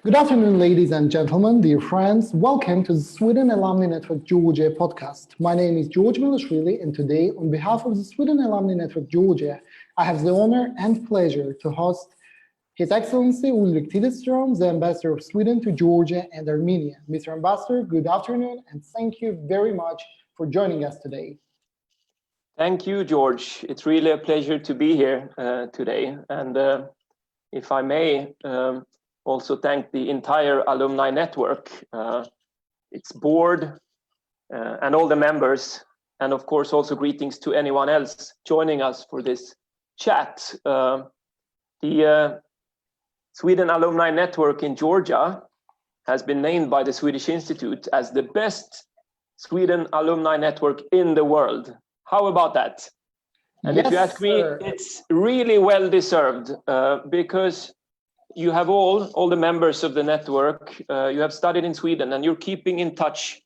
Good afternoon, ladies and gentlemen, dear friends. Welcome to the Sweden Alumni Network Georgia podcast. My name is George Milashvili, and today, on behalf of the Sweden Alumni Network Georgia, I have the honor and pleasure to host His Excellency ούλrik, the Ambassador of Sweden to Georgia and Armenia. Mr. Ambassador, good afternoon, and thank you very much for joining us today. Thank you, George. It's really a pleasure to be here today. And if I may, also thank the entire alumni network, its board, and all the members, and of course also greetings to anyone else joining us for this chat. The Sweden Alumni Network in Georgia has been named by the Swedish Institute as the best Sweden alumni network in the world. How about that? And yes, if you ask me, it's really well deserved because you have all the members of the network, you have studied in Sweden and you're keeping in touch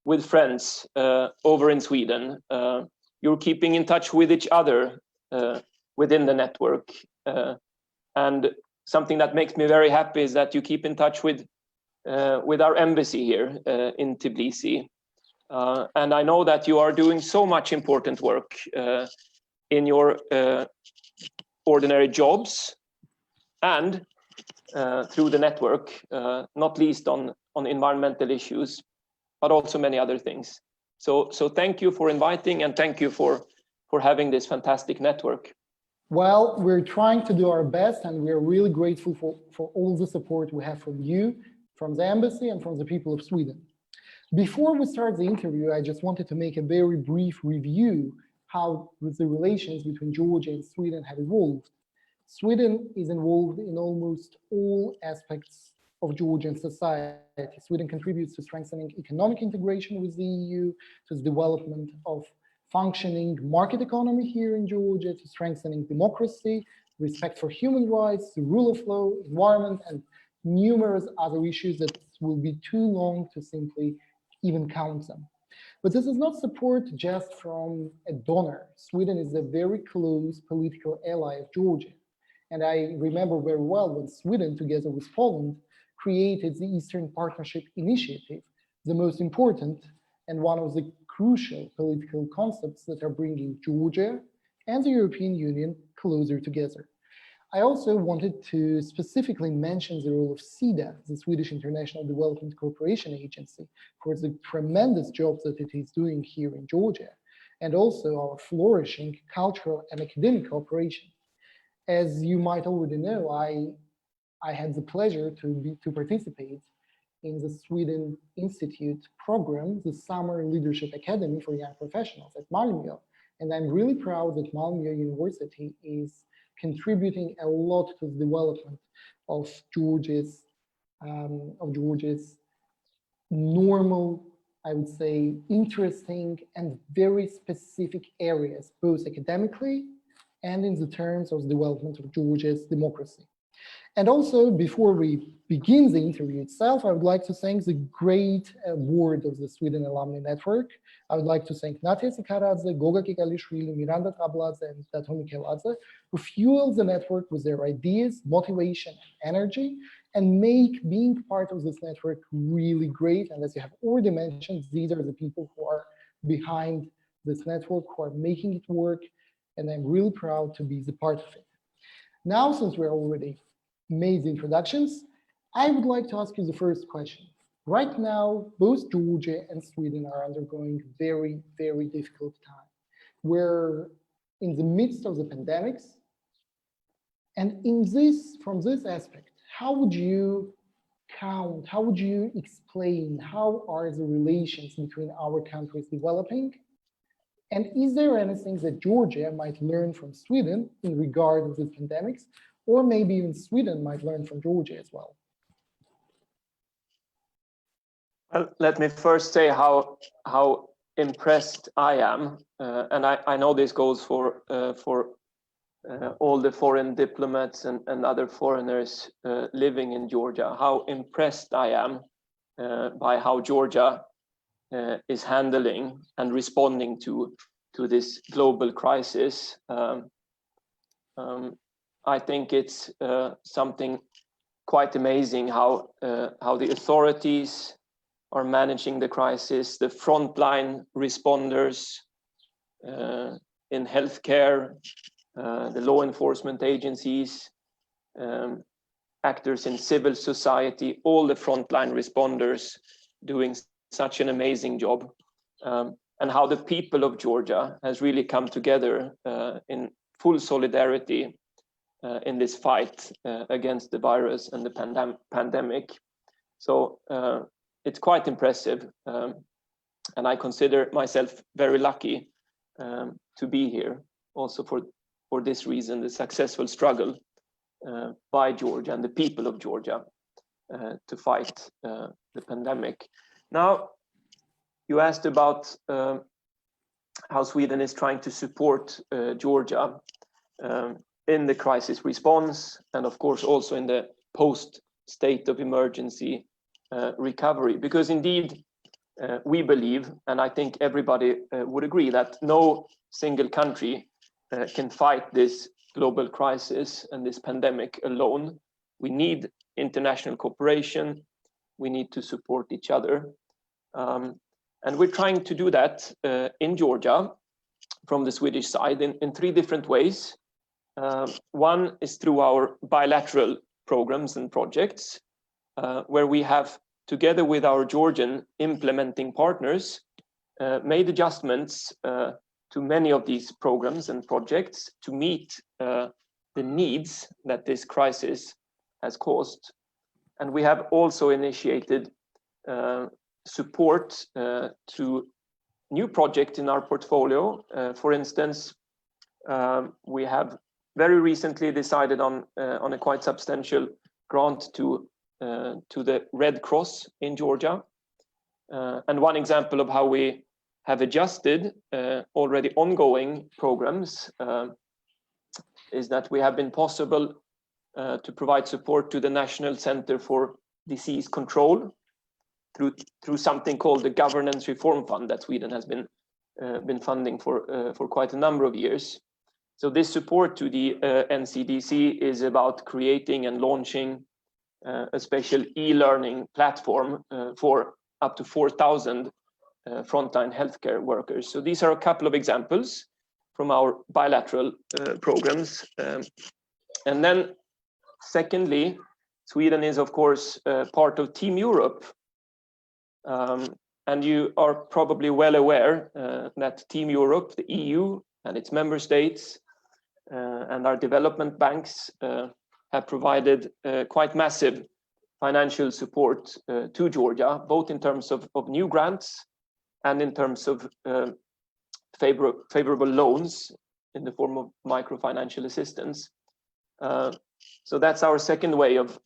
with friends over in Sweden. You're keeping in touch with each other within the network. And something that makes me very happy is that you keep in touch with our embassy here in Tbilisi. And I know that you are doing so much important work in your ordinary jobs and through the network, not least on environmental issues, but also many other things. So thank you for inviting, and thank you for having this fantastic network. Well, we're trying to do our best, and we're really grateful for all the support we have from you, from the embassy, and from the people of Sweden. Before we start the interview, I just wanted to make a very brief review how the relations between Georgia and Sweden have evolved. Sweden is involved in almost all aspects of Georgian society. Sweden contributes to strengthening economic integration with the EU, to the development of functioning market economy here in Georgia, to strengthening democracy, respect for human rights, the rule of law, environment, and numerous other issues that will be too long to simply even count them. But this is not support just from a donor. Sweden is a very close political ally of Georgia. And I remember very well when Sweden, together with Poland, created the Eastern Partnership Initiative, the most important and one of the crucial political concepts that are bringing Georgia and the European Union closer together. I also wanted to specifically mention the role of SIDA, the Swedish International Development Cooperation Agency, for the tremendous job that it is doing here in Georgia, and also our flourishing cultural and academic cooperation. As you might already know, I had the pleasure to participate in the Sweden Institute program, the Summer Leadership Academy for Young Professionals at Malmö. And I'm really proud that Malmö University is contributing a lot to the development of Georgia's normal, I would say, interesting and very specific areas, both academically and in the terms of development of Georgia's democracy. And also, before we begin the interview itself, I would like to thank the great board of the Sweden Alumni Network. I would like to thank Natia Sikaradze, Goga Kikalishvili, Miranda Tabladze, and Dato Mikeladze, who fuel the network with their ideas, motivation, and energy, and make being part of this network really great. And as you have already mentioned, these are the people who are behind this network, who are making it work, and I'm really proud to be the part of it. Now, since we're already made the introductions, I would like to ask you the first question. Right now, both Georgia and Sweden are undergoing very, very difficult time. We're in the midst of the pandemics. And from this aspect, how would you count, how would you explain, how are the relations between our countries developing? And is there anything that Georgia might learn from Sweden in regard of the pandemics, or maybe even Sweden might learn from Georgia as well? Well, let me first say how impressed I am, and I know this goes for all the foreign diplomats and other foreigners living in Georgia, how impressed I am by how Georgia is handling and responding to this global crisis. I think it's something quite amazing how the authorities are managing the crisis, the frontline responders in healthcare, the law enforcement agencies, actors in civil society, all the frontline responders doing such an amazing job, and how the people of Georgia has really come together in full solidarity in this fight against the virus and the pandemic. So it's quite impressive, and I consider myself very lucky to be here also for this reason, the successful struggle by Georgia and the people of Georgia to fight the pandemic. Now, you asked about how Sweden is trying to support Georgia in the crisis response, and of course also in the post state of emergency recovery, because indeed we believe, and I think everybody would agree, that no single country can fight this global crisis and this pandemic alone. We need international cooperation. We need to support each other. And we're trying to do that in Georgia from the Swedish side in three different ways. One is through our bilateral programs and projects, where we have, together with our Georgian implementing partners, made adjustments to many of these programs and projects to meet the needs that this crisis has caused. And we have also initiated support to new projects in our portfolio. For instance, we have very recently decided on a quite substantial grant to the Red Cross in Georgia. And one example of how we have adjusted already ongoing programs is that we have been possible to provide support to the National Center for Disease Control through something called the Governance Reform Fund that Sweden has been funding for quite a number of years. So this support to the NCDC is about creating and launching a special e-learning platform for up to 4,000 frontline healthcare workers. So these are a couple of examples from our bilateral programs. And then secondly, Sweden is of course part of Team Europe. And you are probably well aware that Team Europe, the EU and its member states and our development banks have provided quite massive financial support to Georgia, both in terms of new grants and in terms of favorable loans in the form of microfinancial assistance. So that's our second way of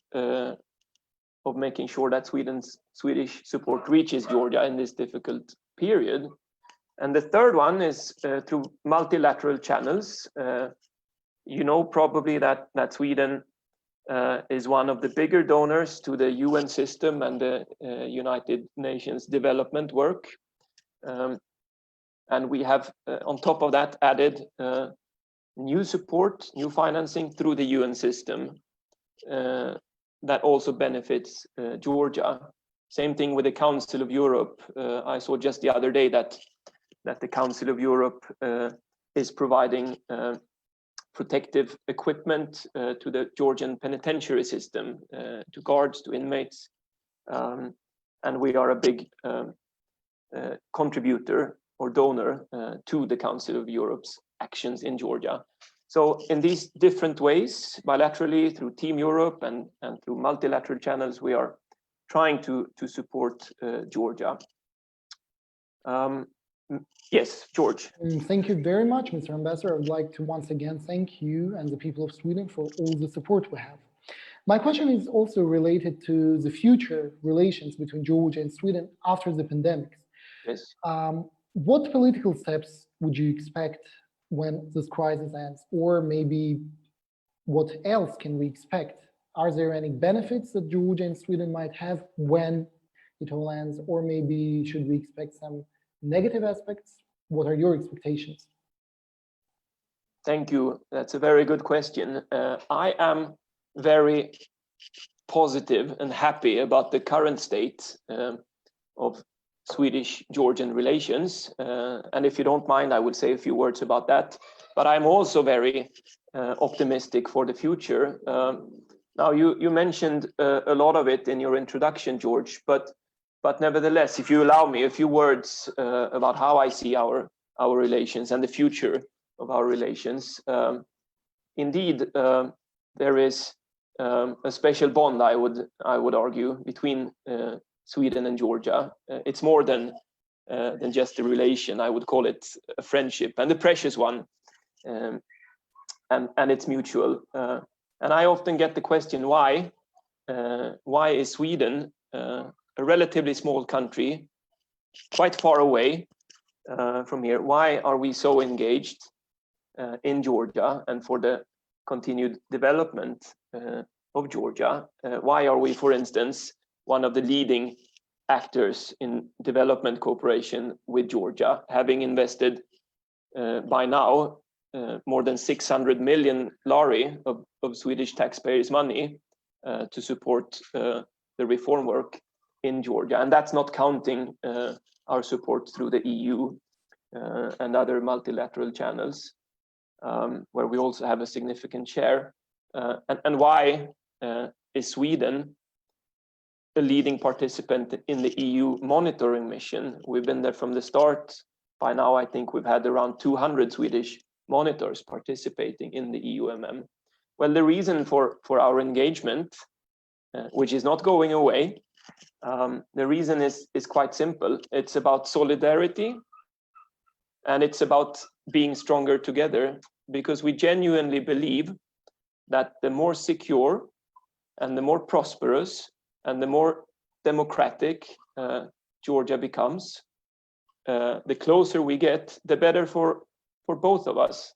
making sure that Swedish support reaches Georgia in this difficult period. And the third one is through multilateral channels. You know probably that Sweden is one of the bigger donors to the UN system and the United Nations development work. And we have, on top of that, added new support, new financing through the UN system that also benefits Georgia. Same thing with the Council of Europe. I saw just the other day that the Council of Europe is providing protective equipment to the Georgian penitentiary system, to guards, to inmates. And we are a big contributor or donor to the Council of Europe's actions in Georgia. So in these different ways, bilaterally, through Team Europe and through multilateral channels, we are trying to support Georgia. Yes, George. Thank you very much, Mr. Ambassador. I would like to once again thank you and the people of Sweden for all the support we have. My question is also related to the future relations between Georgia and Sweden after the pandemic. Yes. What political steps would you expect when this crisis ends? Or maybe what else can we expect? Are there any benefits that Georgia and Sweden might have when it all ends? Or maybe should we expect some negative aspects? What are your expectations? Thank you. That's a very good question. I am very positive and happy about the current state of Swedish-Georgian relations. And if you don't mind, I would say a few words about that. But I'm also very optimistic for the future. Now, you mentioned a lot of it in your introduction, George, but nevertheless, if you allow me a few words about how I see our relations and the future of our relations. Indeed, there is a special bond, I would argue, between Sweden and Georgia. It's more than just a relation. I would call it a friendship, and a precious one, and it's mutual. And I often get the question, why is Sweden, a relatively small country, quite far away from here, why are we so engaged in Georgia and for the continued development of Georgia? Why are we, for instance, one of the leading actors in development cooperation with Georgia, having invested by now more than 600 million lari of Swedish taxpayers' money to support the reform work in Georgia. And that's not counting our support through the EU and other multilateral channels, where we also have a significant share. And why is Sweden a leading participant in the EU monitoring mission? We've been there from the start. By now, I think we've had around 200 Swedish monitors participating in the EUMM. Well, the reason for our engagement, which is not going away, the reason is quite simple. It's about solidarity, and it's about being stronger together, because we genuinely believe that the more secure and the more prosperous and the more democratic Georgia becomes, the closer we get, the better for both of us.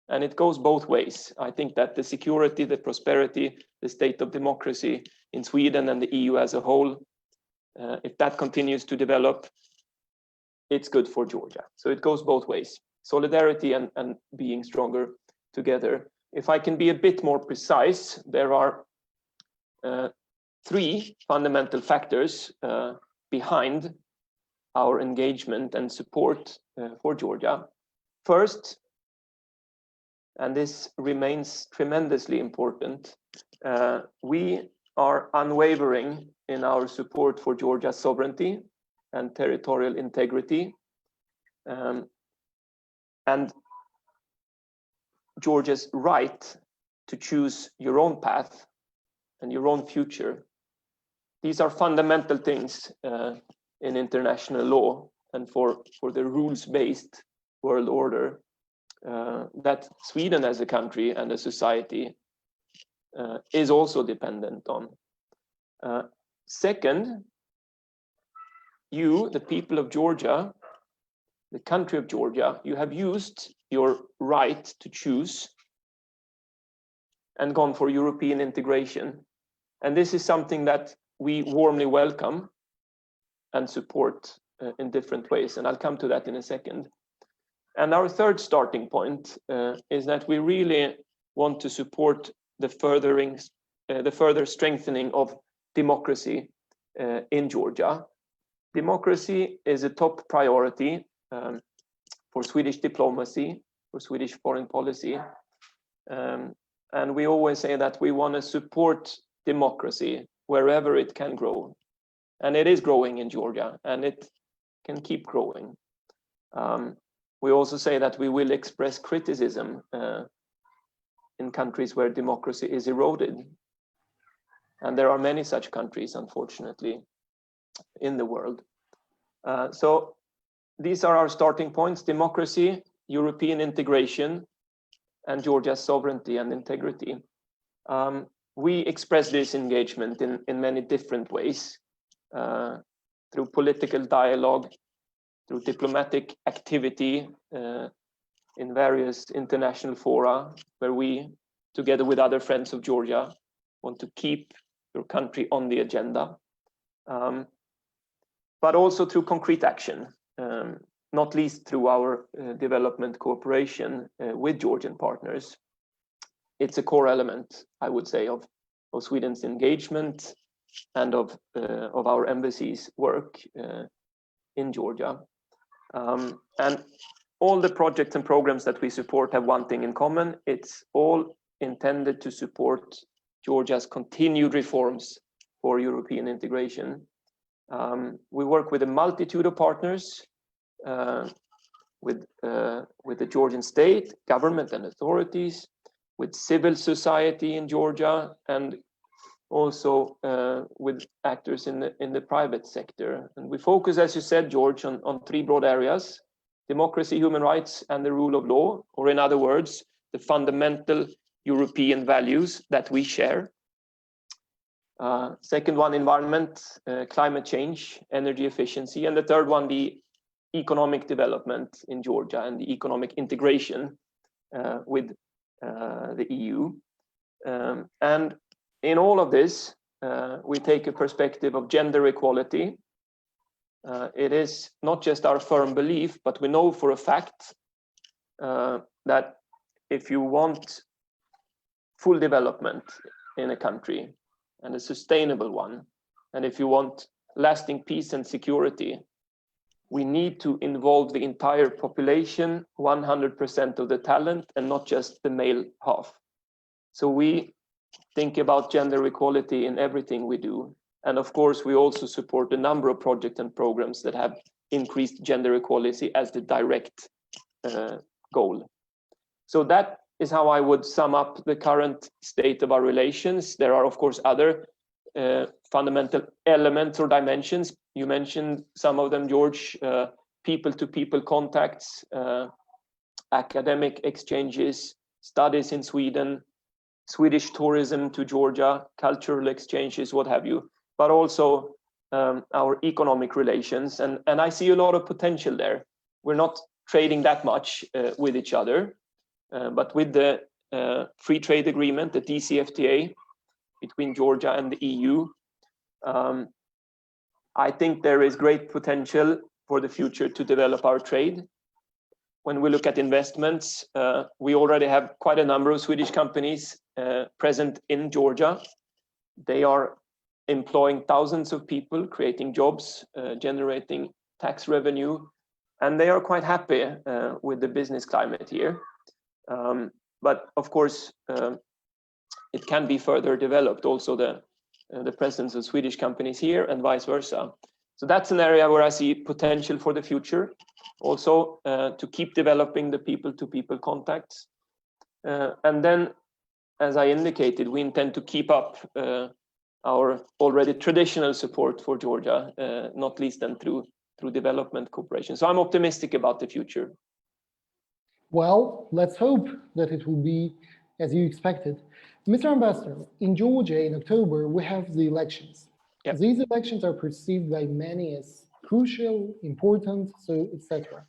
And it goes both ways. I think that the security, the prosperity, the state of democracy in Sweden and the EU as a whole, if that continues to develop, it's good for Georgia. So it goes both ways, solidarity and being stronger together. If I can be a bit more precise, there are three fundamental factors behind our engagement and support for Georgia. First, and this remains tremendously important, we are unwavering in our support for Georgia's sovereignty and territorial integrity, and Georgia's right to choose your own path and your own future. These are fundamental things in international law and for the rules-based world order that Sweden as a country and a society is also dependent on. Second, you, the people of Georgia, the country of Georgia, you have used your right to choose and gone for European integration. And this is something that we warmly welcome and support in different ways. And I'll come to that in a second. And our third starting point is that we really want to support the further strengthening of democracy in Georgia. Democracy is a top priority for Swedish diplomacy, for Swedish foreign policy. And we always say that we want to support democracy wherever it can grow. And it is growing in Georgia, and it can keep growing. We also say that we will express criticism in countries where democracy is eroded. And there are many such countries, unfortunately, in the world. So these are our starting points: democracy, European integration, and Georgia's sovereignty and integrity. We express this engagement in many different ways, through political dialogue, through diplomatic activity in various international fora, where we, together with other friends of Georgia, want to keep your country on the agenda, but also through concrete action, not least through our development cooperation with Georgian partners. It's a core element, I would say, of Sweden's engagement and of our embassy's work in Georgia. And all the projects and programs that we support have one thing in common. It's all intended to support Georgia's continued reforms for European integration. We work with a multitude of partners, with the Georgian state, government and authorities, with civil society in Georgia, and also with actors in the private sector. And we focus, as you said, George, on three broad areas: democracy, human rights, and the rule of law, or in other words, the fundamental European values that we share. Second one, environment, climate change, energy efficiency. And the third one, the economic development in Georgia and the economic integration with the EU. And in all of this, we take a perspective of gender equality. It is not just our firm belief, but we know for a fact that if you want full development in a country, and a sustainable one, and if you want lasting peace and security, we need to involve the entire population, 100% of the talent, and not just the male half. So we think about gender equality in everything we do. And of course, we also support a number of projects and programs that have increased gender equality as the direct goal. So that is how I would sum up the current state of our relations. There are, of course, other fundamental elements or dimensions. You mentioned some of them, George: people-to-people contacts, academic exchanges, studies in Sweden, Swedish tourism to Georgia, cultural exchanges, what have you, but also our economic relations. And I see a lot of potential there. We're not trading that much with each other, but with the free trade agreement, the DCFTA, between Georgia and the EU, I think there is great potential for the future to develop our trade. When we look at investments, we already have quite a number of Swedish companies present in Georgia. They are employing thousands of people, creating jobs, generating tax revenue, and they are quite happy with the business climate here. But of course, it can be further developed, also the presence of Swedish companies here and vice versa. So that's an area where I see potential for the future, also to keep developing the people-to-people contacts. And then, as I indicated, we intend to keep up our already traditional support for Georgia, not least then through development cooperation. So I'm optimistic about the future. Well, let's hope that it will be as you expected. Mr. Ambassador, in Georgia in October, we have the elections. Yep. These elections are perceived by many as crucial, important, so etc.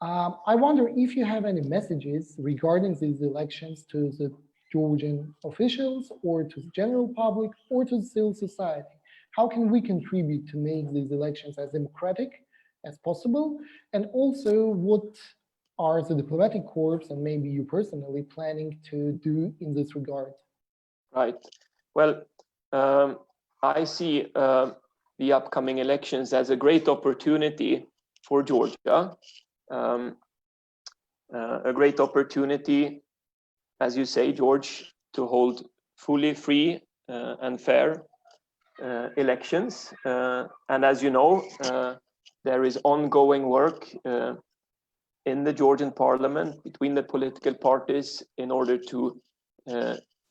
I wonder if you have any messages regarding these elections to the Georgian officials, or to the general public, or to the civil society. How can we contribute to make these elections as democratic as possible? And also, what are the diplomatic corps, and maybe you personally, planning to do in this regard? Right. Well, I see the upcoming elections as a great opportunity for Georgia, a great opportunity, as you say, George, to hold fully free and fair elections. And as you know, there is ongoing work in the Georgian parliament between the political parties in order to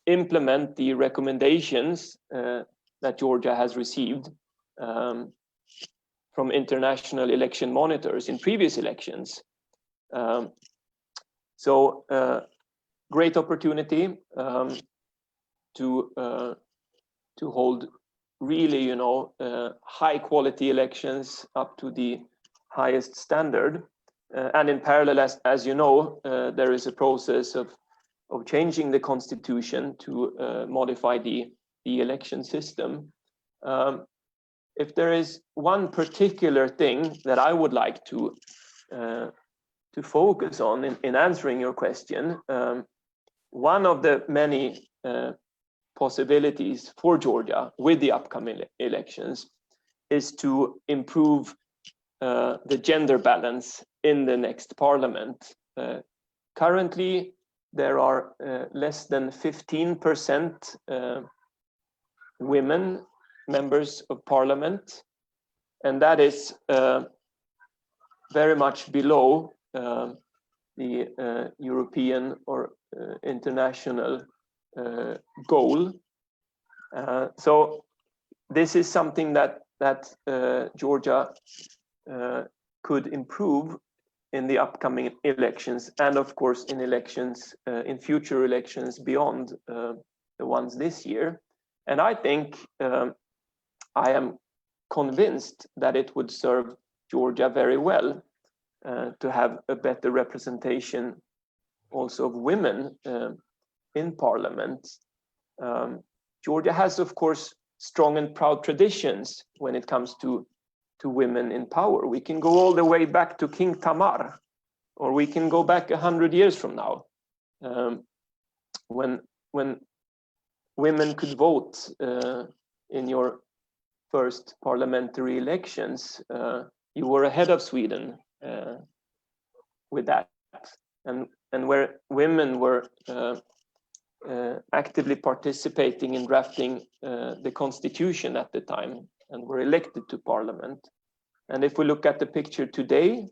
implement the recommendations that Georgia has received from international election monitors in previous elections. So great opportunity to hold really, high quality elections up to the highest standard. And in parallel, as you know, there is a process of changing the constitution to modify the election system. If there is one particular thing that I would like to focus on in answering your question, one of the many possibilities for Georgia with the upcoming elections is to improve the gender balance in the next parliament. Currently, there are less than 15% women members of parliament, and that is very much below the European or international goal. So this is something that Georgia could improve in the upcoming elections, and of course in elections, in future elections beyond the ones this year. And I think, I am convinced that it would serve Georgia very well to have a better representation also of women in parliament. Georgia has, of course, strong and proud traditions when it comes to women in power. We can go all the way back to King Tamar, or we can go back 100 years from now, when women could vote in your first parliamentary elections. You were ahead of Sweden with that, and where women were actively participating in drafting the constitution at the time and were elected to parliament. And if we look at the picture today,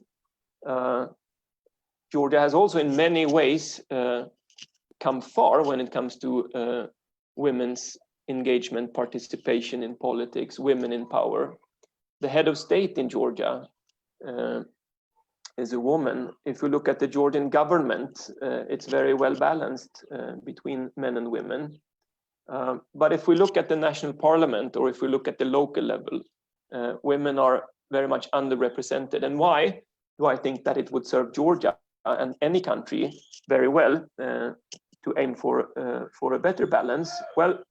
Georgia has also in many ways come far when it comes to women's engagement, participation in politics, women in power. The head of state in Georgia is a woman. If we look at the Georgian government, it's very well balanced between men and women. But if we look at the national parliament, or if we look at the local level, women are very much underrepresented. And why do I think that it would serve Georgia and any country very well to aim for a better balance? Well,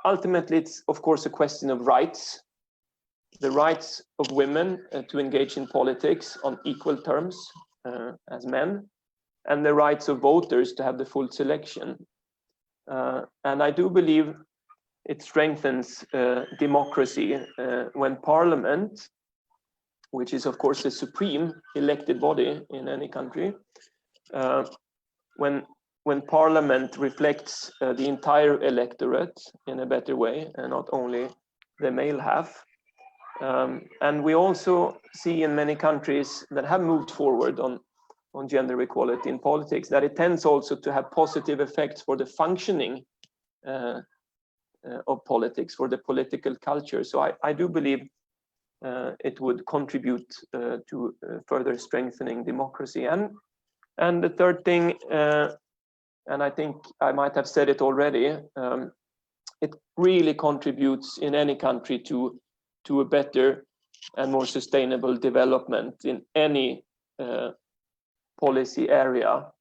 ultimately, it's of course a question of rights. The rights of women to engage in politics on equal terms as men, and the rights of voters to have the full selection. And I do believe it strengthens democracy when parliament, which is of course the supreme elected body in any country, when parliament reflects the entire electorate in a better way and not only the male half. And we also see in many countries that have moved forward on gender equality in politics that it tends also to have positive effects for the functioning of politics, for the political culture. So I do believe it would contribute to further strengthening democracy. And the third thing, and I think I might have said it already, it really contributes in any country to a better and more sustainable development in any policy area.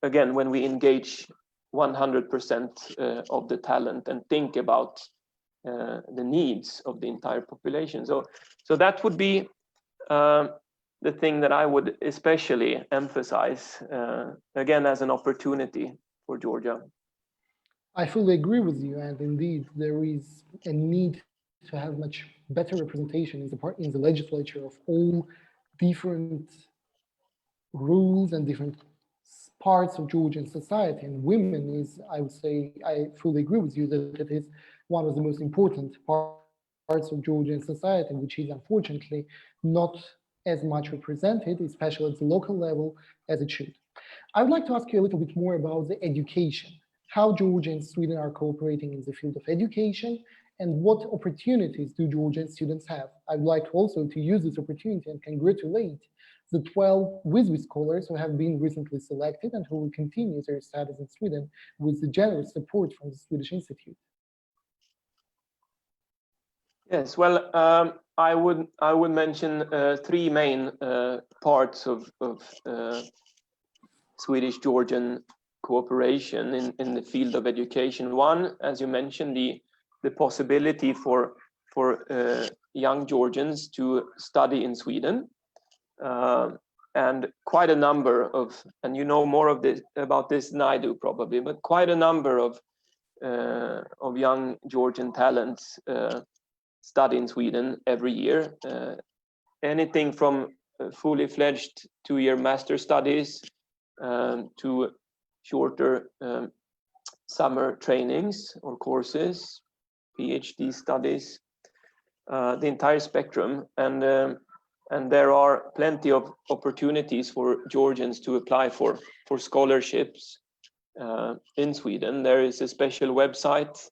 Again, when we engage 100% of the talent and think about the needs of the entire population. So that would be the thing that I would especially emphasize, again, as an opportunity for Georgia. I fully agree with you, and indeed there is a need to have much better representation in the legislature of all different rules and different parts of Georgian society. And women is, I would say, I fully agree with you that it is one of the most important parts of Georgian society, which is unfortunately not as much represented, especially at the local level, as it should. I would like to ask you a little bit more about the education, how Georgia and Sweden are cooperating in the field of education, and what opportunities do Georgian students have. I'd like also to use this opportunity and congratulate the 12 WISWI scholars who have been recently selected and who will continue their studies in Sweden with the generous support from the Swedish Institute. Yes, well, I would mention three main parts of Swedish-Georgian cooperation in the field of education. One, as you mentioned, the possibility for young Georgians to study in Sweden. and quite a number of, and you know more of this about this than I do probably, but quite a number of young Georgian talents study in Sweden every year. Anything from fully fledged 2-year master studies to shorter summer trainings or courses, PhD studies, the entire spectrum. And there are plenty of opportunities for Georgians to apply for scholarships in Sweden. There is a special website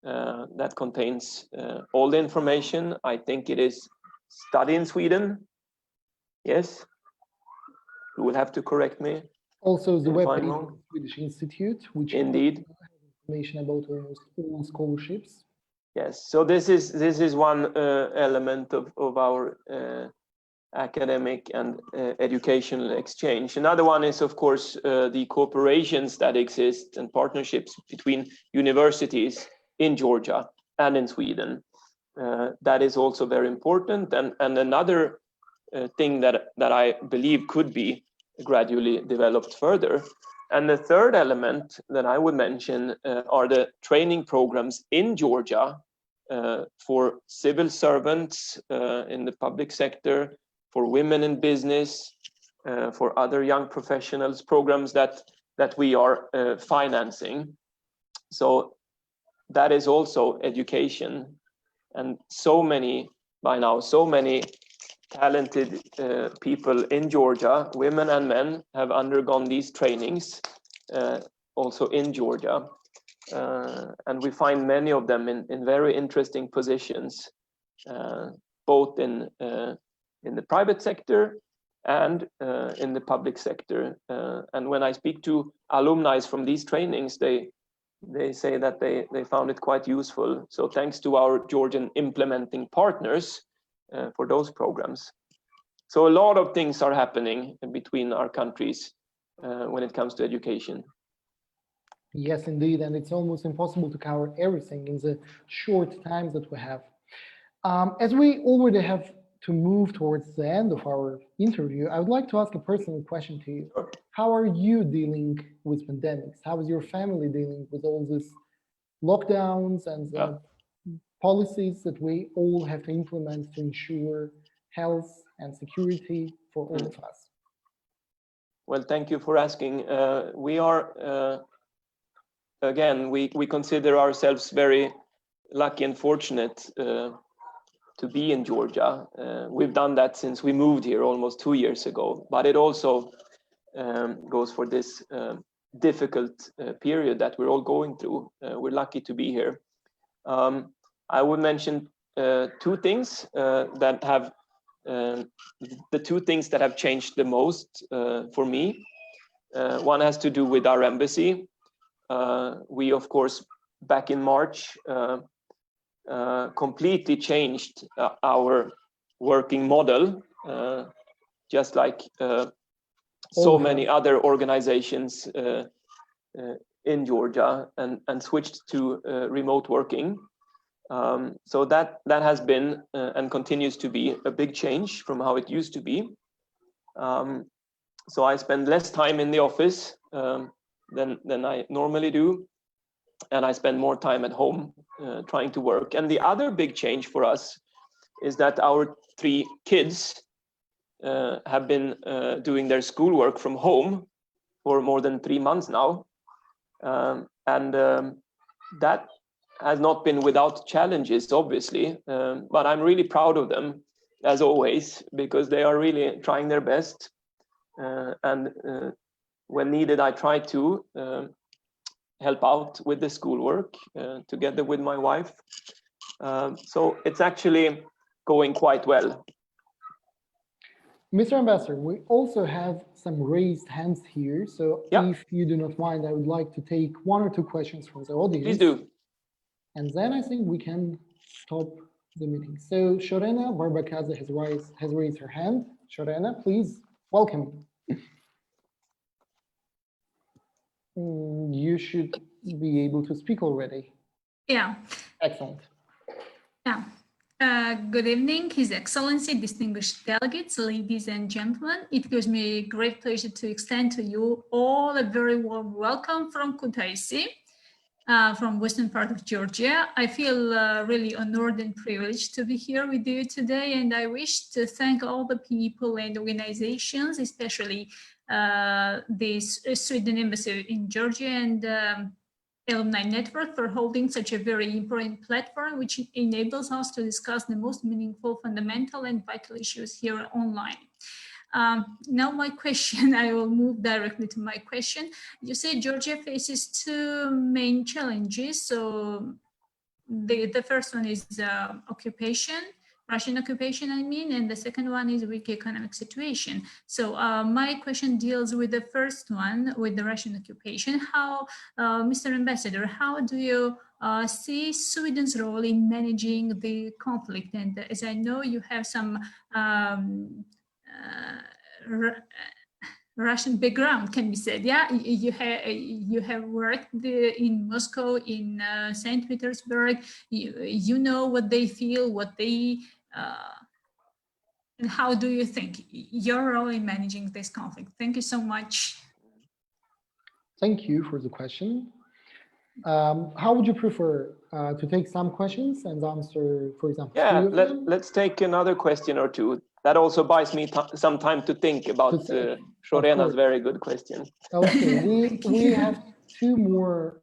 that contains all the information. I think it is Study in Sweden. Yes, you will have to correct me. Also, the webpage of the Swedish Institute, which indeed has information about almost all scholarships. Yes, so this is one element of our academic and educational exchange. Another one is, of course, the cooperations that exist and partnerships between universities in Georgia and in Sweden. That is also very important. And another thing that I believe could be gradually developed further. And the third element that I would mention are the training programs in Georgia for civil servants in the public sector, for women in business, for other young professionals, programs that we are financing. So that is also education. And so many talented people in Georgia, women and men, have undergone these trainings also in Georgia. And we find many of them in very interesting positions, both in the private sector and in the public sector. And when I speak to alumni from these trainings, they say that they found it quite useful. So thanks to our Georgian implementing partners for those programs. So a lot of things are happening between our countries when it comes to education. Yes, indeed, and it's almost impossible to cover everything in the short times that we have. As we already have to move towards the end of our interview, I would like to ask a personal question to you. Sure. How are you dealing with pandemics? How is your family dealing with all these lockdowns and the policies that we all have to implement to ensure health and security for all of us? Well, thank you for asking. We are, again, we consider ourselves very lucky and fortunate to be in Georgia. We've done that since we moved here almost 2 years ago, but it also goes for this difficult period that we're all going through. We're lucky to be here. I would mention two things that have the two things that have changed the most for me. One has to do with our embassy. We, of course, back in March, completely changed our working model, just like so many other organizations in Georgia, and switched to remote working. So that has been and continues to be a big change from how it used to be. So I spend less time in the office than I normally do, and I spend more time at home trying to work. And the other big change for us is that our 3 kids have been doing their schoolwork from home for more than 3 months now. That has not been without challenges, obviously, but I'm really proud of them, as always, because they are really trying their best. When needed, I try to help out with the schoolwork together with my wife. So it's actually going quite well. Mr. Ambassador, we also have some raised hands here. So if you do not mind, I would like to take 1 or 2 questions from the audience. Please do. And then I think we can stop the meeting. So Shorena Barbakaza has raised her hand. Shorena, please, welcome. You should be able to speak already. Yeah. Excellent. Yeah. Good evening, His Excellency, distinguished delegates, ladies and gentlemen. It gives me great pleasure to extend to you all a very warm welcome from Kutaisi, from western part of Georgia. I feel really honored and privileged to be here with you today, and I wish to thank all the people and organizations, especially the Sweden Embassy in Georgia and Alumni Network for holding such a very important platform, which enables us to discuss the most meaningful, fundamental, and vital issues here online. Now my question, I will move directly to my question. You say Georgia faces two main challenges. So the first one is occupation, Russian occupation, I mean, and the second one is weak economic situation. So my question deals with the first one, with the Russian occupation. How, Mr. Ambassador, how do you see Sweden's role in managing the conflict? And as I know, you have some Russian background, can be said. Yeah, you have worked in Moscow, in St. Petersburg. You know what they feel, what they and how do you think your role in managing this conflict? Thank you so much. Thank you for the question. How would you prefer to take some questions and answer, for example? Yeah, let's take another question or two. That also buys me some time to think about Shorena's very good question. Okay, we have two more.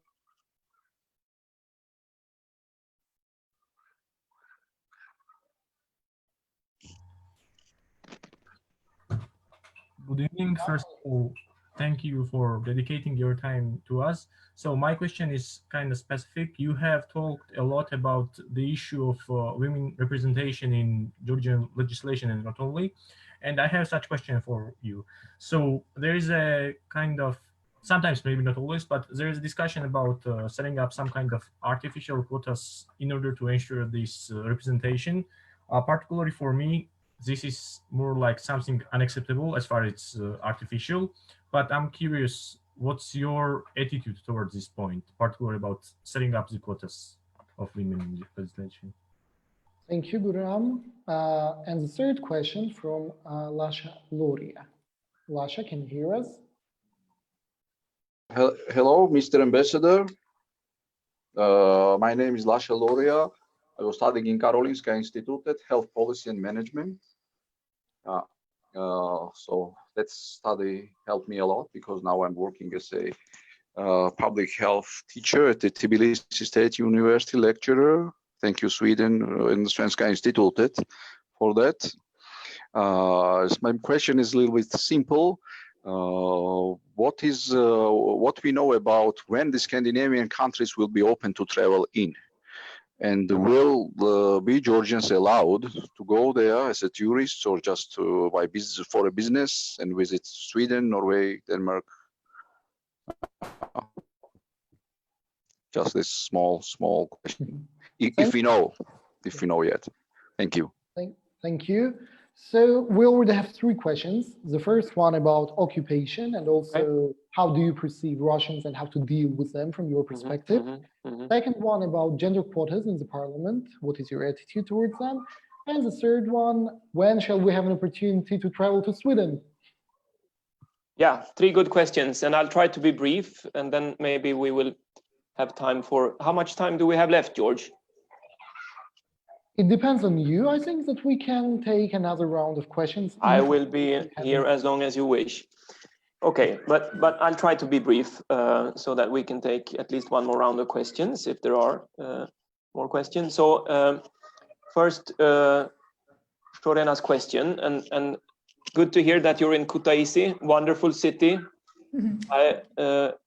Good evening. First of all, thank you for dedicating your time to us. So my question is kind of specific. You have talked a lot about the issue of women representation in Georgian legislation and not only. And I have such question for you. So there is a kind of, sometimes maybe not always, but there is a discussion about setting up some kind of artificial quotas in order to ensure this representation. Particularly for me, this is more like something unacceptable as far as it's artificial, but I'm curious, what's your attitude towards this point, particularly about setting up the quotas of women in legislation? Thank you, Guram. And the third question from Lasha Loria. Lasha, can you hear us? Hello, Mr. Ambassador. My name is Lasha Loria. I was studying in Karolinska Institute at Health Policy and Management. So that study helped me a lot because now I'm working as a public health teacher at the Tbilisi State University lecturer. Thank you, Sweden and the Svenska Institutet for that. My question is a little bit simple. What we know about when the Scandinavian countries will be open to travel in? And will be Georgians allowed to go there as a tourist or just by business for a business and visit Sweden, Norway, Denmark? Just this small question. If we know yet. Thank you. Thank you. So we already have three questions. The first one about occupation and also how do you perceive Russians and how to deal with them from your perspective. Second one about gender quotas in the parliament. What is your attitude towards them? And the third one, when shall we have an opportunity to travel to Sweden? Yeah, three good questions, and I'll try to be brief, and then maybe we will have time for, how much time do we have left, George? It depends on you. I think that we can take another round of questions. I will be here as long as you wish. Okay, but I'll try to be brief so that we can take at least one more round of questions if there are more questions. So first, Shorena's question, and good to hear that you're in Kutaisi, wonderful city.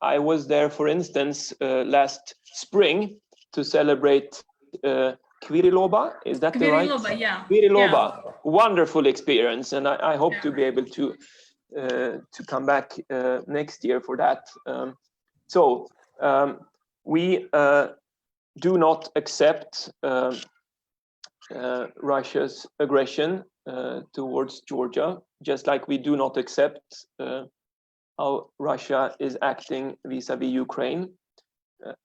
I was there, for instance, last spring to celebrate Kviriloba, is that the right? Kviriloba, yeah. Kviriloba, yeah. Wonderful experience, and I hope to be able to come back next year for that. So we do not accept Russia's aggression towards Georgia, just like we do not accept how Russia is acting vis-a-vis Ukraine.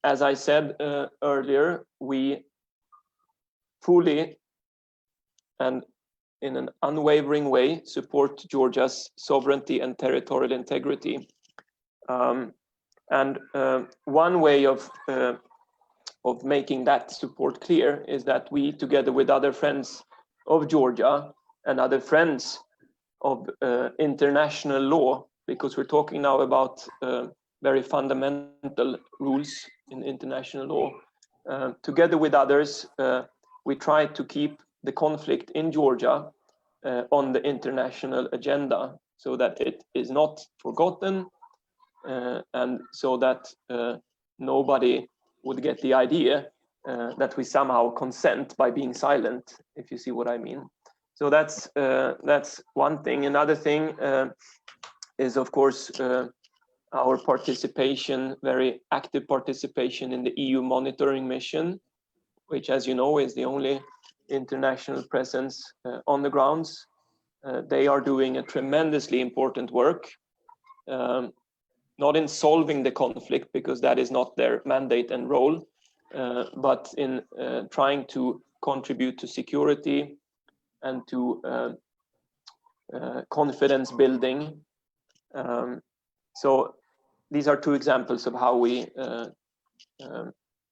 As I said earlier, we fully and in an unwavering way support Georgia's sovereignty and territorial integrity. And one way of making that support clear is that we, together with other friends of Georgia and other friends of international law, because we're talking now about very fundamental rules in international law, together with others, we try to keep the conflict in Georgia on the international agenda so that it is not forgotten, and so that nobody would get the idea that we somehow consent by being silent, if you see what I mean. So that's one thing. Another thing is, of course, our participation, very active participation in the EU monitoring mission, which, as you know, is the only international presence on the grounds. They are doing a tremendously important work, not in solving the conflict, because that is not their mandate and role, but in trying to contribute to security and to confidence building. So these are two examples of how we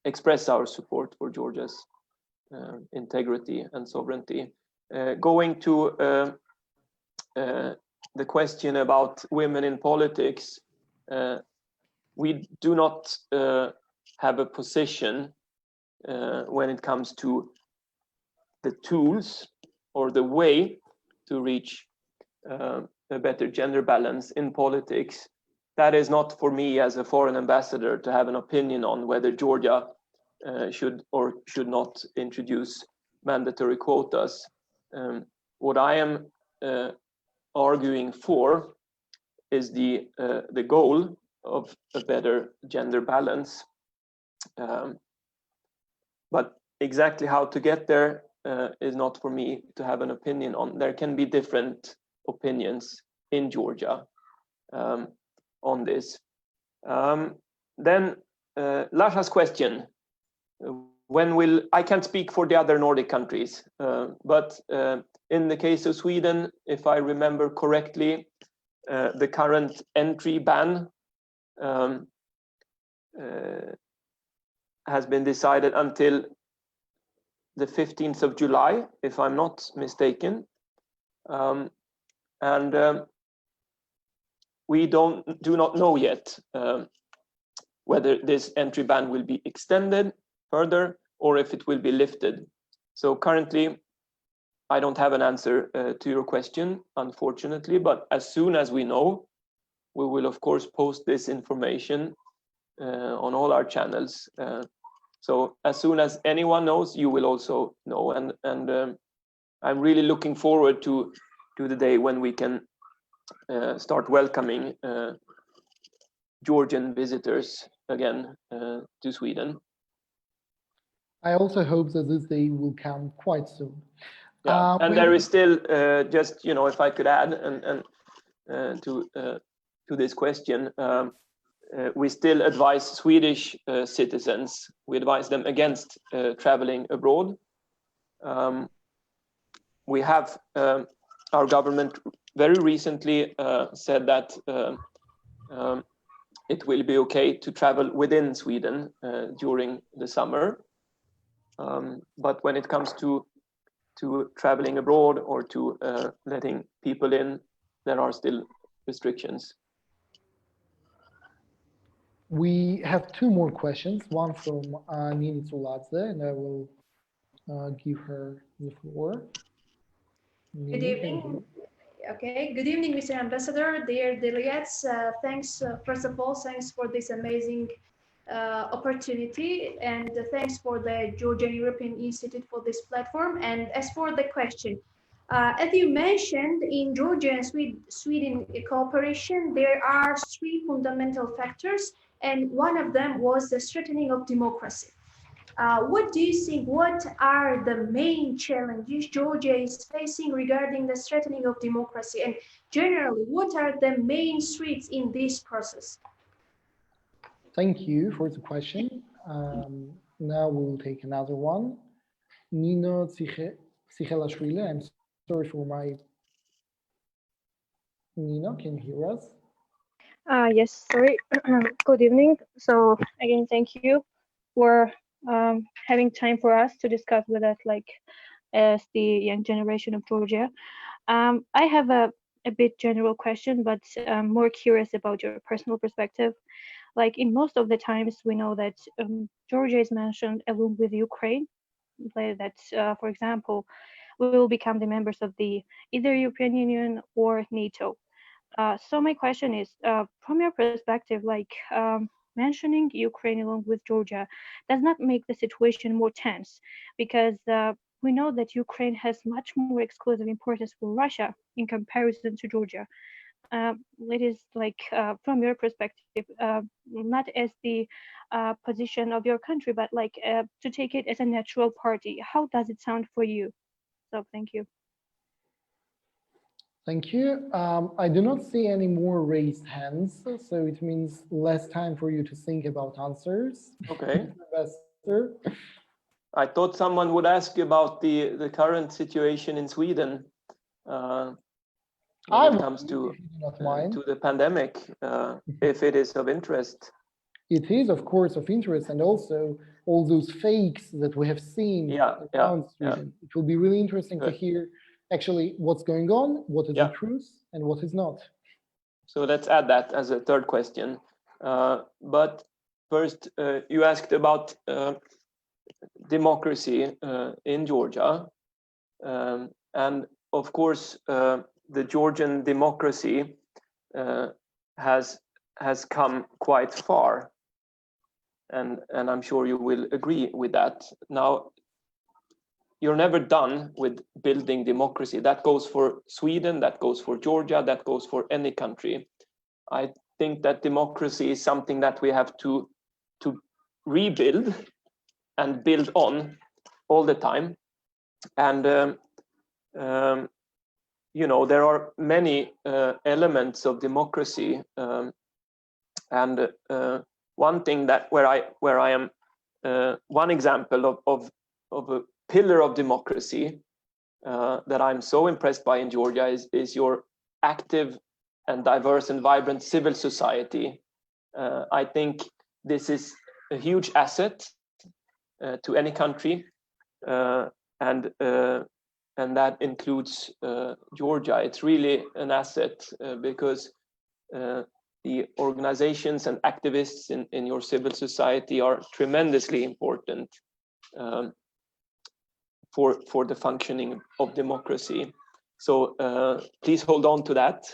express our support for Georgia's integrity and sovereignty. Going to the question about women in politics, we do not have a position when it comes to the tools or the way to reach a better gender balance in politics. That is not for me as a foreign ambassador to have an opinion on whether Georgia should or should not introduce mandatory quotas. What I am arguing for is the goal of a better gender balance. But exactly how to get there is not for me to have an opinion on. There can be different opinions in Georgia on this. Then Lasha's question, when will, I can't speak for the other Nordic countries, but in the case of Sweden, if I remember correctly, the current entry ban has been decided until the 15th of July, if I'm not mistaken. We do not know yet whether this entry ban will be extended further or if it will be lifted. So currently, I don't have an answer to your question, unfortunately, but as soon as we know, we will of course post this information on all our channels. So as soon as anyone knows, you will also know. And I'm really looking forward to the day when we can start welcoming Georgian visitors again to Sweden. I also hope that this day will come quite soon. Yeah, and there is still just, you know, if I could add and to this question, we still advise Swedish citizens. We advise them against traveling abroad. We have our government very recently said that it will be okay to travel within Sweden during the summer. But when it comes to traveling abroad or to letting people in, there are still restrictions. We have two more questions, one from Nini Saladze, and I will give her the floor. Good evening. Okay, good evening, Mr. Ambassador, dear delegates. Thanks, first of all, thanks for this amazing opportunity, and thanks for the Georgian European Institute for this platform. And as for the question, as you mentioned, in Georgia and Sweden cooperation, there are three fundamental factors, and one of them was the strengthening of democracy. What do you think, what are the main challenges Georgia is facing regarding the strengthening of democracy? And generally, what are the main threats in this process? Thank you for the question. Now we'll take another one. Nino Sikhelashvili. I'm sorry for my... Nina, can you hear us? Yes, sorry. Good evening. So again, thank you for having time for us to discuss with us, like as the young generation of Georgia. I have a bit general question, but I'm more curious about your personal perspective. Like in most of the times, we know that Georgia is mentioned along with Ukraine. That, for example, we will become the members of the either European Union or NATO. So my question is, from your perspective, like mentioning Ukraine along with Georgia does not make the situation more tense, because we know that Ukraine has much more exclusive importance for Russia in comparison to Georgia. It is like, from your perspective, not as the position of your country, but like to take it as a natural party. How does it sound for you? So thank you. Thank you. I do not see any more raised hands, so it means less time for you to think about answers. Okay. Investor. I thought someone would ask about the current situation in Sweden when it comes to the pandemic, if it is of interest. It is, of course, of interest, and also all those fakes that we have seen around Sweden. It will be really interesting to hear actually what's going on, what is the truth, and what is not. So let's add that as a third question. But first, you asked about democracy in Georgia. And of course, the Georgian democracy has come quite far. And I'm sure you will agree with that. Now, you're never done with building democracy. That goes for Sweden, that goes for Georgia, that goes for any country. I think that democracy is something that we have to rebuild and build on all the time. And, you know, there are many elements of democracy. And one thing that where I am, one example of a pillar of democracy that I'm so impressed by in Georgia is your active and diverse and vibrant civil society. I think this is a huge asset to any country, and that includes Georgia. It's really an asset because the organizations and activists in your civil society are tremendously important for the functioning of democracy. So please hold on to that.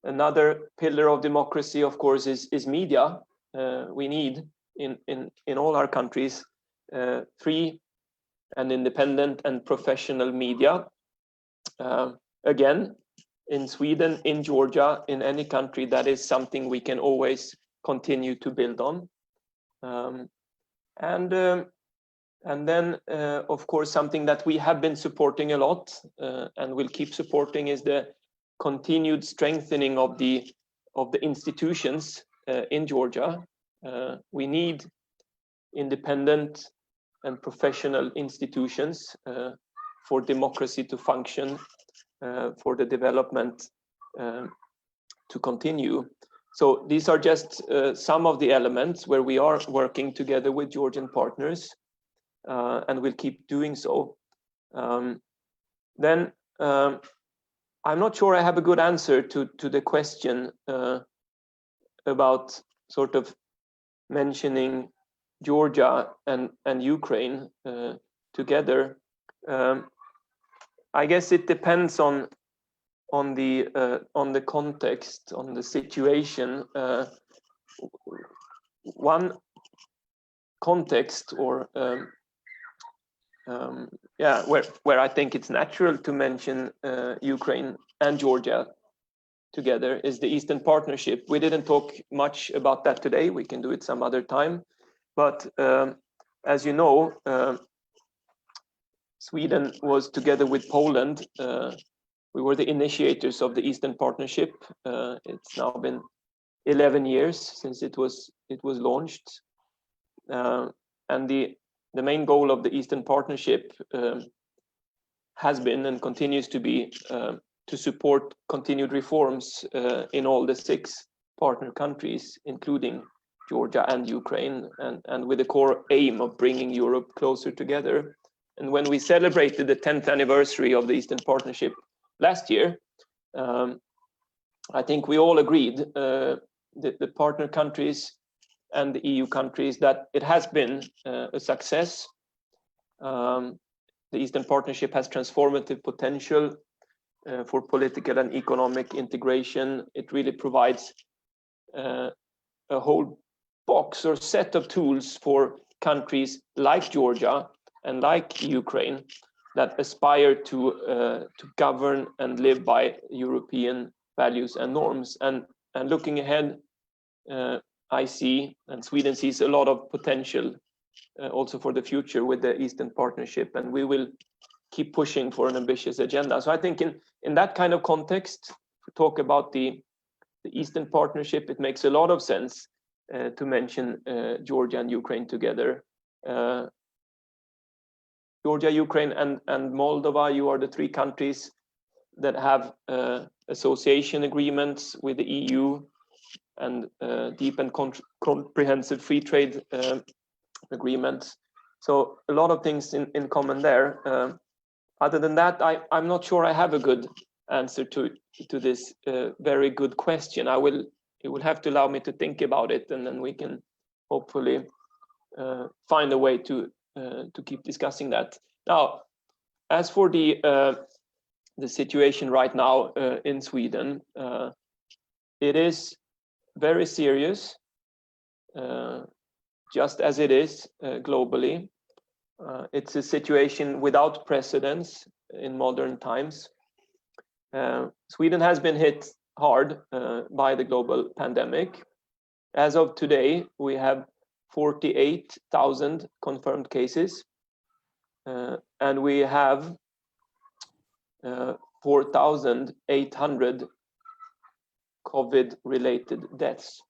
Another pillar of democracy, of course, is media. We need in all our countries free and independent and professional media. Again, in Sweden, in Georgia, in any country, that is something we can always continue to build on. And then, of course, something that we have been supporting a lot and will keep supporting is the continued strengthening of the institutions in Georgia. We need independent and professional institutions for democracy to function, for the development to continue. So these are just some of the elements where we are working together with Georgian partners. And we'll keep doing so. Then I'm not sure I have a good answer to the question about sort of mentioning Georgia and Ukraine together. I guess it depends on the context, on the situation. One context or where I think it's natural to mention Ukraine and Georgia together is the Eastern Partnership. We didn't talk much about that today. We can do it some other time. But as you know, Sweden was together with Poland. We were the initiators of the Eastern Partnership. It's now been 11 years since it was launched. And the main goal of the Eastern Partnership has been and continues to be to support continued reforms in all the 6 partner countries, including Georgia and Ukraine, and with the core aim of bringing Europe closer together. And when we celebrated the 10th anniversary of the Eastern Partnership last year, I think we all agreed, the partner countries and the EU countries, that it has been a success. The Eastern Partnership has transformative potential for political and economic integration. It really provides a whole box or set of tools for countries like Georgia and like Ukraine that aspire to govern and live by European values and norms. And looking ahead, I see, and Sweden sees, a lot of potential also for the future with the Eastern Partnership, and we will keep pushing for an ambitious agenda. So I think in that kind of context, to talk about the Eastern Partnership, it makes a lot of sense to mention Georgia and Ukraine together. Georgia, Ukraine, and Moldova, you are the 3 countries that have association agreements with the EU and deep and comprehensive free trade agreements. So a lot of things in common there. Other than that, I'm not sure I have a good answer to this very good question. You will have to allow me to think about it, and then we can hopefully find a way to keep discussing that. Now, as for the situation right now in Sweden, it is very serious, just as it is globally. It's a situation without precedents in modern times. Sweden has been hit hard by the global pandemic. As of today, we have 48,000 confirmed cases, and we have 4,800 COVID-related deaths.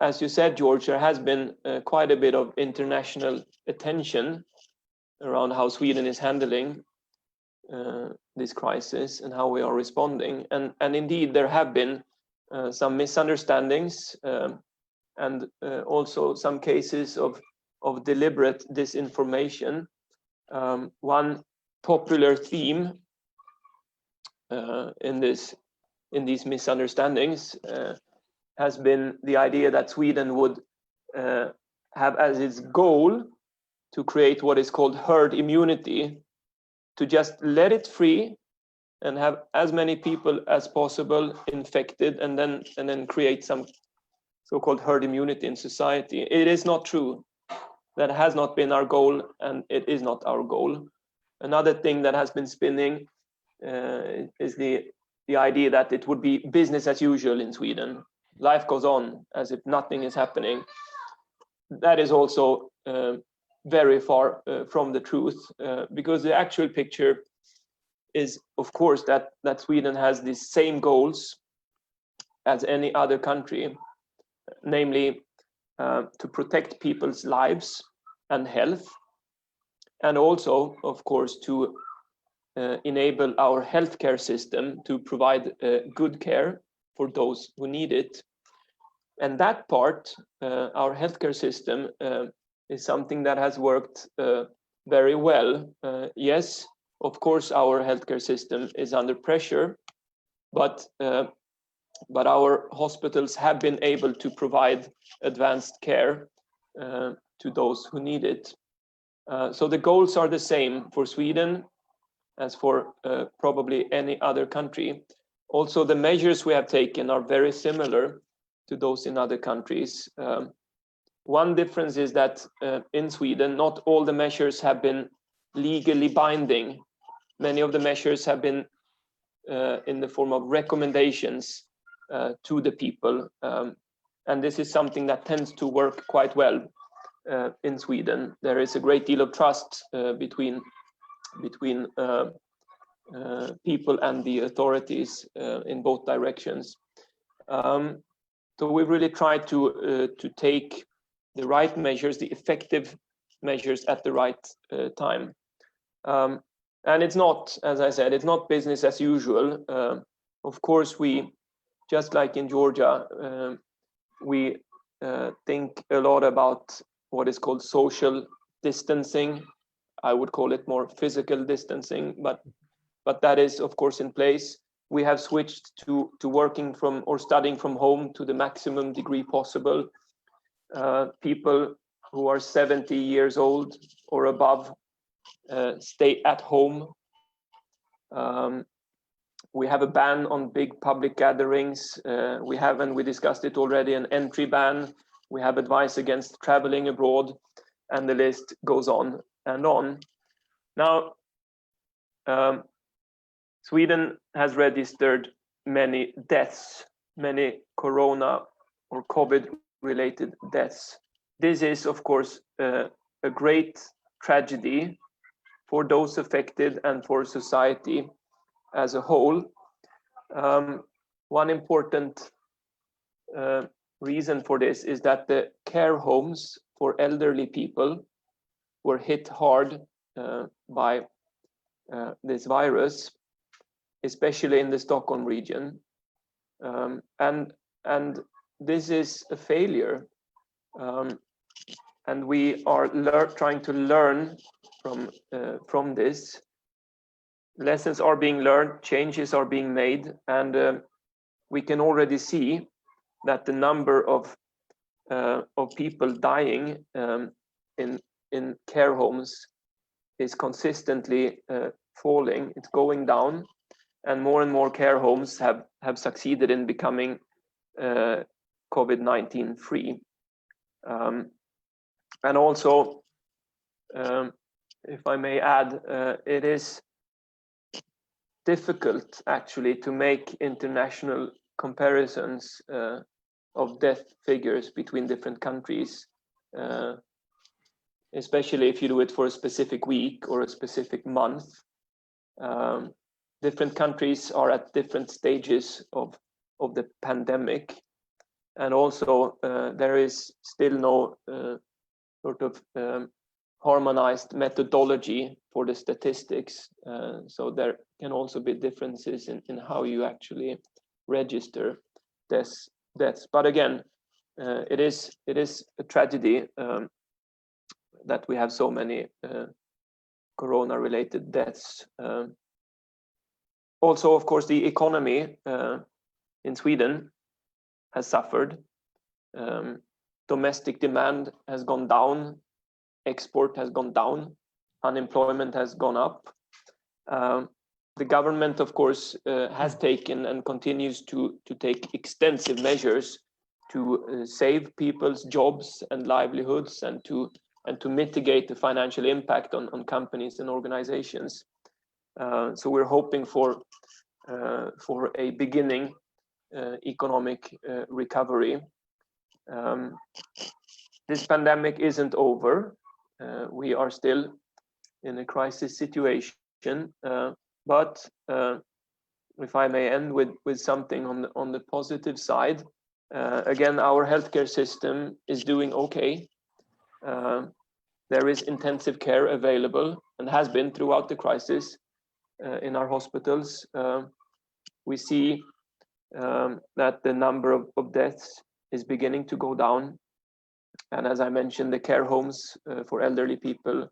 As you said, George, there has been quite a bit of international attention around how Sweden is handling this crisis and how we are responding. And indeed, there have been some misunderstandings and also some cases of deliberate disinformation. One popular theme in these misunderstandings has been the idea that Sweden would have as its goal to create what is called herd immunity, to just let it free and have as many people as possible infected, and then create some so-called herd immunity in society. It is not true. That has not been our goal, and it is not our goal. Another thing that has been spinning is the idea that it would be business as usual in Sweden. Life goes on as if nothing is happening. That is also very far from the truth, because the actual picture is, of course, that Sweden has the same goals as any other country, namely to protect people's lives and health, and also, of course, to enable our healthcare system to provide good care for those who need it. And that part, our healthcare system, is something that has worked very well. Yes, of course, our healthcare system is under pressure, but our hospitals have been able to provide advanced care to those who need it. So the goals are the same for Sweden as for probably any other country. Also, the measures we have taken are very similar to those in other countries. One difference is that in Sweden, not all the measures have been legally binding. Many of the measures have been in the form of recommendations to the people. And this is something that tends to work quite well in Sweden. There is a great deal of trust between people and the authorities in both directions. So we really try to take the right measures, the effective measures at the right time. And it's not, as I said, it's not business as usual. Of course, we, just like in Georgia, we think a lot about what is called social distancing. I would call it more physical distancing, but that is, of course, in place. We have switched to working from or studying from home to the maximum degree possible. People who are 70 years old or above stay at home. We have a ban on big public gatherings. We have, and we discussed it already, an entry ban. We have advice against traveling abroad, and the list goes on and on. Now, Sweden has registered many deaths, many corona or COVID-related deaths. This is, of course, a great tragedy for those affected and for society as a whole. One important reason for this is that the care homes for elderly people were hit hard by this virus, especially in the Stockholm region, and this is a failure, and we are trying to learn from this. Lessons are being learned, changes are being made, and we can already see that the number of people dying in care homes is consistently falling. It's going down, and more care homes have succeeded in becoming COVID-19 free. And also, if I may add, it is difficult actually to make international comparisons of death figures between different countries, especially if you do it for a specific week or a specific month. Different countries are at different stages of the pandemic, and also there is still no sort of harmonized methodology for the statistics, so there can also be differences in how you actually register deaths. But again, it is a tragedy that we have so many corona-related deaths. Also, of course, the economy in Sweden has suffered. Domestic demand has gone down, export has gone down, unemployment has gone up. The government, of course, has taken and continues to take extensive measures to save people's jobs and livelihoods, and to mitigate the financial impact on companies and organizations. So we're hoping for a beginning economic recovery. This pandemic isn't over. We are still in a crisis situation, but if I may end with something on the positive side, again, our healthcare system is doing okay. There is intensive care available and has been throughout the crisis in our hospitals. We see that the number of deaths is beginning to go down. And as I mentioned, the care homes for elderly people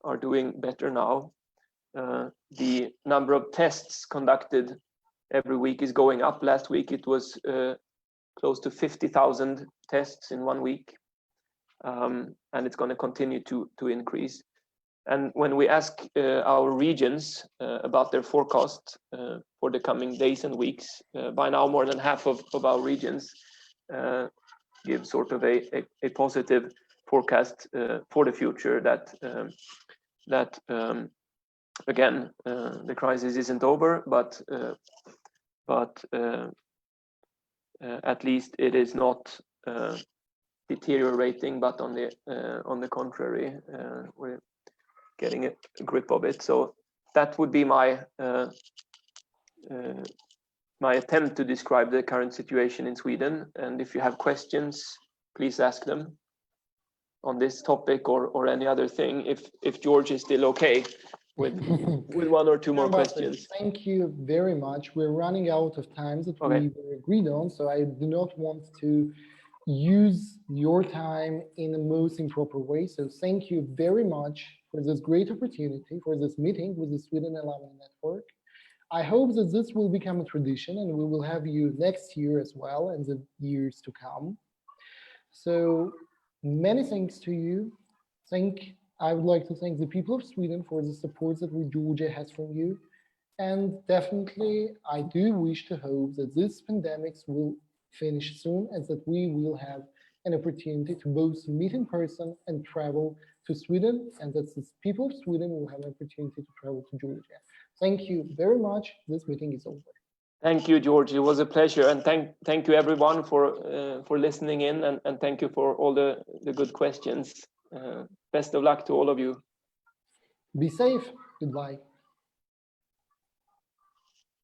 are doing better now. The number of tests conducted every week is going up. Last week it was close to 50,000 tests in 1 week, and it's going to continue to increase. And when we ask our regions about their forecast for the coming days and weeks, by now more than half of our regions give sort of a positive forecast for the future, that again, the crisis isn't over, but at least it is not deteriorating, but on the contrary, we're getting a grip of it. So that would be my my attempt to describe the current situation in Sweden. And if you have questions, please ask them on this topic or any other thing. If George is still okay, with one or two more questions. Thank you very much. We're running out of time that we agreed on, so I do not want to use your time in the most improper way. So thank you very much for this great opportunity, for this meeting with the Sweden Alumni Network. I hope that this will become a tradition and we will have you next year as well and the years to come. So many thanks to you. I would like to thank the people of Sweden for the support that Georgia has from you. And definitely, I do wish to hope that this pandemic will finish soon and that we will have an opportunity to both meet in person and travel to Sweden, and that the people of Sweden will have an opportunity to travel to Georgia. Thank you very much. This meeting is over. Thank you, George. It was a pleasure, and thank you everyone for listening in, and thank you for all the good questions. Best of luck to all of you. Be safe. Goodbye.